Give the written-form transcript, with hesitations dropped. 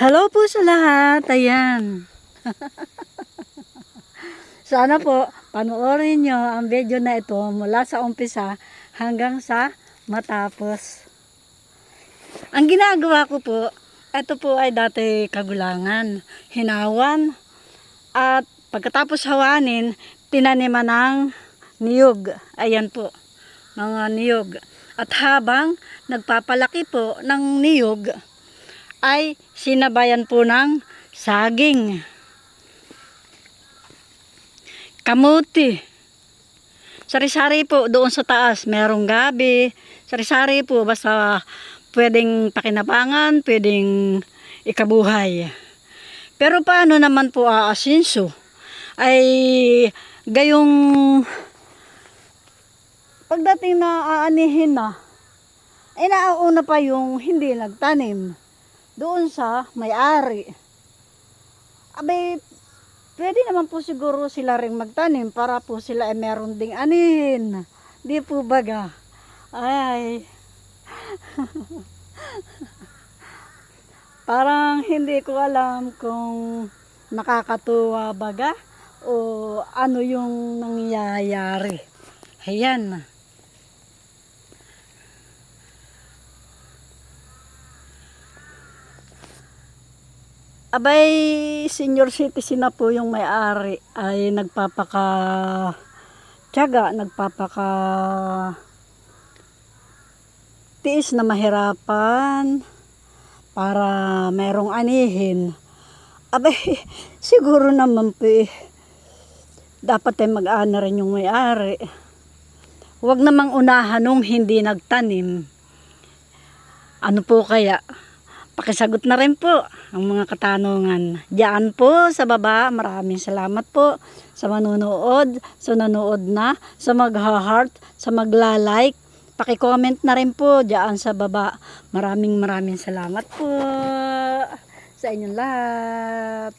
Hello po sa lahat. Ayan. Sana po panoorin nyo ang video na ito mula sa umpisa hanggang sa matapos. Ang ginagawa ko po, ito po ay dati kagulangan, hinawan, at pagkatapos hawanin, tinaniman ng niyog. Ayan po, mga niyog. At habang nagpapalaki po ng niyog, ay sinabayan po ng saging, kamuti, sari-sari po doon sa taas, merong gabi, sari-sari po, basta pwedeng pakinabangan, pwedeng ikabuhay. Pero paano naman po aasinso? Ay gayong pagdating na aanihin na, ay naauna pa yung hindi nagtanim doon sa may-ari. Abay, pwede naman po siguro sila ring magtanim para po sila ay meron ding anihin. Di po baga? Ay. Parang hindi ko alam kung nakakatuwa baga o ano yung nangyayari. Ayan. Abay, senior citizen na po yung may-ari, ay nagpapaka-tiyaga, nagpapaka-tiis na mahirapan para merong anihin. Abay, siguro naman po dapat ay mag-ana rin yung may-ari. Huwag namang unahan nung hindi nagtanim. Ano po kaya? Pakisagot na rin po ang mga katanungan. Diyan po sa baba. Maraming salamat po sa manunood, sa nanood na, sa magha-heart, sa magla-like. Paki-comment na rin po diyan sa baba. Maraming salamat po sa inyong lahat.